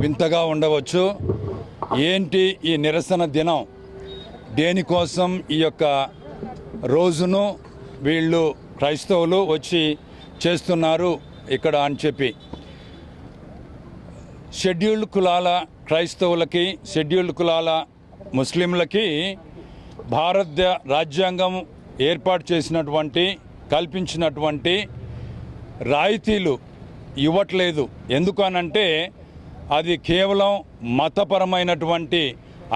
వింతగా ఉండవచ్చు. ఏంటి ఈ నిరసన దినం, దేనికోసం ఈ యొక్క రోజును వీళ్ళు క్రైస్తవులు వచ్చి చేస్తున్నారు ఇక్కడ అని చెప్పి, షెడ్యూల్డ్ కులాల క్రైస్తవులకి, షెడ్యూల్డ్ కులాల ముస్లింలకి భారత రాజ్యాంగం ఏర్పాటు చేసినటువంటి, కల్పించినటువంటి రాయితీలు ఇవ్వట్లేదు. ఎందుకనంటే అది కేవలం మతపరమైనటువంటి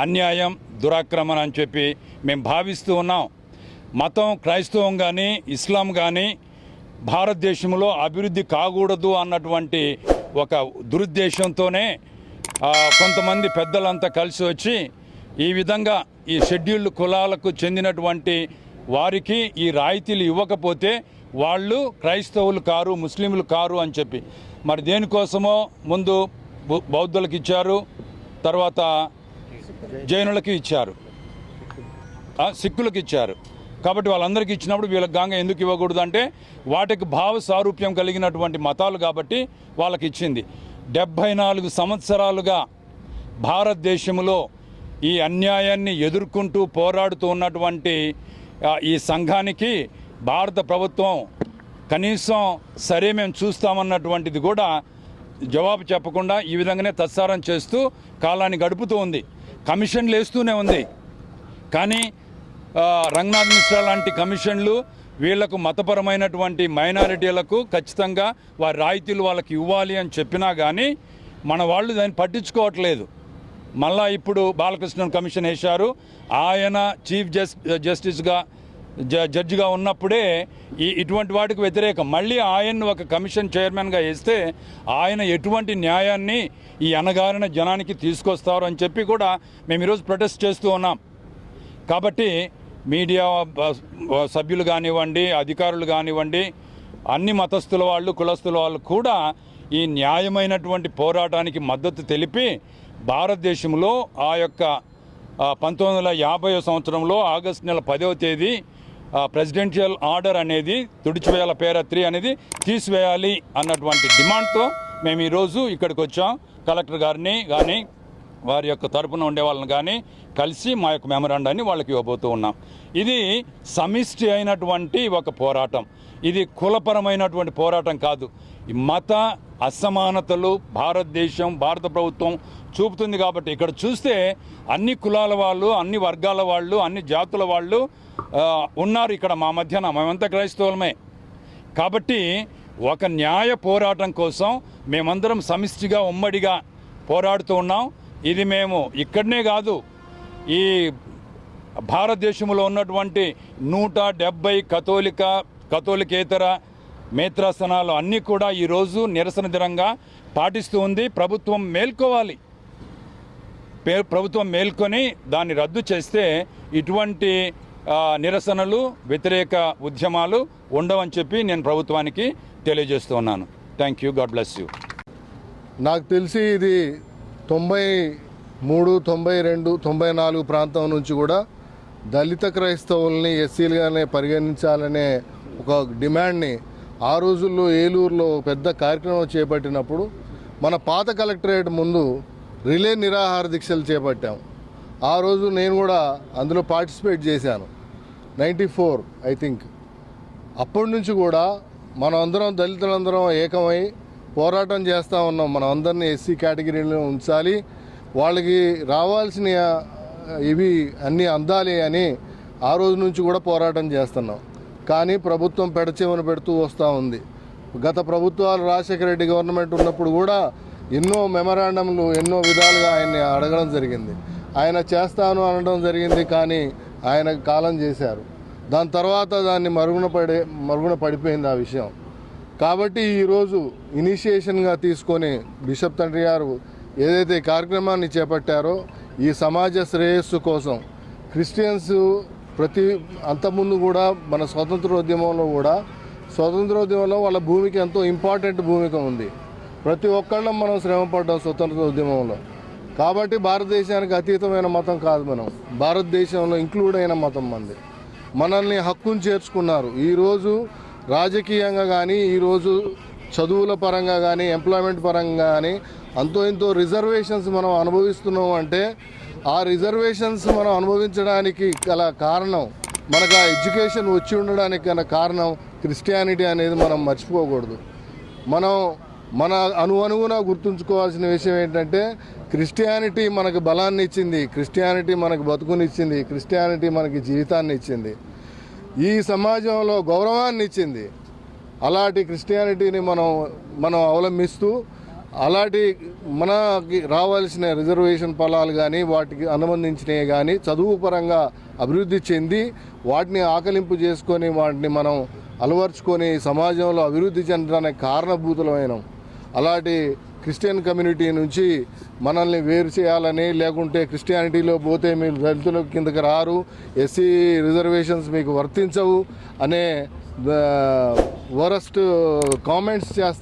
అన్యాయం, దురాక్రమణ అని చెప్పి మేము భావిస్తూ ఉన్నాం. మతం, క్రైస్తవం కానీ ఇస్లాం కానీ భారతదేశంలో అభివృద్ధి కాకూడదు అన్నటువంటి ఒక దురుద్దేశంతోనే కొంతమంది పెద్దలంతా కలిసి వచ్చి ఈ విధంగా ఈ షెడ్యూల్డ్ కులాలకు చెందినటువంటి వారికి ఈ రాయితీలు ఇవ్వకపోతే వాళ్ళు క్రైస్తవులు కారు, ముస్లింలు కారు అని చెప్పి, మరి దేనికోసమో ముందు బౌద్ధులకు ఇచ్చారు, తర్వాత జైనులకి ఇచ్చారు, సిక్కులకు ఇచ్చారు. కాబట్టి వాళ్ళందరికీ ఇచ్చినప్పుడు వీళ్ళకి గాంగా ఎందుకు ఇవ్వకూడదు అంటే వాటికి భావ సారూప్యం కలిగినటువంటి మతాలు కాబట్టి వాళ్ళకి ఇచ్చింది. 74 సంవత్సరాలుగా భారతదేశంలో ఈ అన్యాయాన్ని ఎదుర్కొంటూ పోరాడుతూ ఉన్నటువంటి ఈ సంఘానికి భారత ప్రభుత్వం కనీసం సరే మేము చూస్తామన్నటువంటిది కూడా జవాబు చెప్పకుండా ఈ విధంగానే తత్సారం చేస్తూ కాలాన్ని గడుపుతూ ఉంది. కమిషన్లు వేస్తూనే ఉంది. కానీ రంగనాథ్ మిశ్రా లాంటి కమిషన్లు వీళ్లకు మతపరమైనటువంటి మైనారిటీలకు ఖచ్చితంగా వారి రాయితీలు వాళ్ళకి ఇవ్వాలి అని చెప్పినా కానీ మన వాళ్ళు దాన్ని పట్టించుకోవట్లేదు. మళ్ళా ఇప్పుడు బాలకృష్ణన్ కమిషన్ వేశారు. ఆయన చీఫ్ జస్టిస్గా జడ్జిగా ఉన్నప్పుడే ఇటువంటి వాటికి వ్యతిరేకం. మళ్ళీ ఆయన్ను ఒక కమిషన్ చైర్మన్గా వేస్తే ఆయన ఎటువంటి న్యాయాన్ని ఈ అణగారిన జనానికి తీసుకొస్తారు అని చెప్పి కూడా మేము ఈరోజు ప్రొటెస్ట్ చేస్తూ ఉన్నాం. కాబట్టి మీడియా సభ్యులు కానివ్వండి, అధికారులు కానివ్వండి, అన్ని మతస్థుల వాళ్ళు, కులస్తుల వాళ్ళు కూడా ఈ న్యాయమైనటువంటి పోరాటానికి మద్దతు తెలిపి భారతదేశంలో ఆ యొక్క 1950 సంవత్సరంలో ఆగస్టు నెల 10వ తేదీ ప్రెసిడెన్షియల్ ఆర్డర్ అనేది తుడిచివేయాల పేర 3 అనేది తీసివేయాలి అన్నటువంటి డిమాండ్తో మేము ఈరోజు ఇక్కడికి వచ్చాం. కలెక్టర్ గారిని కానీ వారి యొక్క తరపున ఉండే వాళ్ళని కానీ కలిసి మా యొక్క మెమరాండాన్ని వాళ్ళకి ఇవ్వబోతూ ఉన్నాం. ఇది సమిష్టి అయినటువంటి ఒక పోరాటం. ఇది కులపరమైనటువంటి పోరాటం కాదు. మత అసమానతలు భారత ప్రభుత్వం చూపుతుంది. కాబట్టి ఇక్కడ చూస్తే అన్ని కులాల వాళ్ళు, అన్ని వర్గాల వాళ్ళు, అన్ని జాతుల వాళ్ళు ఉన్నారు ఇక్కడ మా మధ్యన. మేమంతా క్రైస్తవులమే. కాబట్టి ఒక న్యాయ పోరాటం కోసం మేమందరం సమిష్టిగా, ఉమ్మడిగా పోరాడుతూ ఉన్నాం. ఇది మేము ఇక్కడనే కాదు, ఈ భారతదేశంలో ఉన్నటువంటి 170 కథోలికేతర మేత్రాసనాలు అన్నీ కూడా ఈరోజు నిరసన దినంగా పాటిస్తూ ఉంది. ప్రభుత్వం మేల్కోవాలి. ప్రభుత్వం మేల్కొని దాన్ని రద్దు చేస్తే ఇటువంటి నిరసనలు, వ్యతిరేక ఉద్యమాలు ఉండవని చెప్పి నేను ప్రభుత్వానికి తెలియజేస్తూ ఉన్నాను. Thank you. God bless you. నాకు తెలిసి ఇది 93, 92, 94 ప్రాంతం నుంచి కూడా దళిత క్రైస్తవుల్ని ఎస్సీలుగానే పరిగణించాలనే ఒక డిమాండ్ని ఆ రోజుల్లో ఏలూరులో పెద్ద కార్యక్రమం చేపట్టినప్పుడు మన పాత కలెక్టరేట్ ముందు రిలే నిరాహార దీక్షలు చేపట్టాం. ఆ రోజు నేను కూడా అందులో పార్టిసిపేట్ చేశాను. 94 ఐ థింక్. అప్పటి నుంచి కూడా మనం అందరం దళితులందరం ఏకమై పోరాటం చేస్తూ ఉన్నాం. మనం అందరినీ ఎస్సీ కేటగిరీలో ఉంచాలి, వాళ్ళకి రావాల్సిన ఇవి అన్నీ అందాలి అని ఆ రోజు నుంచి కూడా పోరాటం చేస్తున్నాం. కానీ ప్రభుత్వం పెడచెవిన పెడుతూ వస్తూ ఉంది. గత ప్రభుత్వాలు రాజశేఖర రెడ్డి గవర్నమెంట్ ఉన్నప్పుడు కూడా ఎన్నో మెమరాండంలు ఎన్నో విధాలుగా ఆయన్ని అడగడం జరిగింది. ఆయన చేస్తాను అనడం జరిగింది, కానీ ఆయన కాలం చేశారు. దాని తర్వాత దాన్ని మరుగున పడిపోయింది ఆ విషయం. కాబట్టి ఈరోజు ఇనిషియేషన్గా తీసుకొని బిషప్ తండ్రి గారు ఏదైతే కార్యక్రమాన్ని చేపట్టారో ఈ సమాజ శ్రేయస్సు కోసం క్రిస్టియన్స్ అంతకుముందు కూడా మన స్వతంత్రోద్యమంలో వాళ్ళ భూమికి ఎంతో ఇంపార్టెంట్ భూమిక ఉంది. ప్రతి ఒక్కళ్ళం మనం శ్రమపడ్డాం స్వతంత్రోద్యమంలో. కాబట్టి భారతదేశానికి అతీతమైన మతం కాదు మనం, భారతదేశంలో ఇంక్లూడ్ అయిన మతం మంది. మనల్ని హక్కును చేర్చుకున్నారు. ఈరోజు రాజకీయంగా కానీ, ఈరోజు చదువుల పరంగా కానీ, ఎంప్లాయ్మెంట్ పరంగా కానీ అంతో ఇంతో రిజర్వేషన్స్ మనం అనుభవిస్తున్నాం అంటే ఆ రిజర్వేషన్స్ మనం అనుభవించడానికి గల కారణం, మనకు ఆ ఎడ్యుకేషన్ వచ్చి ఉండడానికి గల కారణం క్రిస్టియానిటీ అనేది మనం మర్చిపోకూడదు. మన అనుగుణంగా గుర్తుంచుకోవాల్సిన విషయం ఏంటంటే క్రిస్టియానిటీ మనకు బలాన్ని ఇచ్చింది, క్రిస్టియానిటీ మనకు బతుకునిచ్చింది, క్రిస్టియానిటీ మనకి జీవితాన్ని ఇచ్చింది, ఈ సమాజంలో గౌరవాన్ని ఇచ్చింది. అలాంటి క్రిస్టియానిటీని మనం అవలంబిస్తూ అలాంటి మనకి రావాల్సిన రిజర్వేషన్ ఫలాలు కానీ వాటికి అనుబంధించినవి కానీ చదువు పరంగా అభివృద్ధి చెంది వాటిని ఆకలింపు చేసుకొని వాటిని మనం అలవర్చుకొని సమాజంలో అభివృద్ధి చెందడానికి కారణభూతులమైన అలాంటి క్రిస్టియన్ కమ్యూనిటీ నుంచి మనల్ని వేరు చేయాలని, లేకుంటే క్రిస్టియానిటీలో పోతే మీరు దళితుల కిందకి రారు, ఎస్సీ రిజర్వేషన్స్ మీకు వర్తించవు అనే వరస్ట్ కామెంట్స్ చేస్తారు.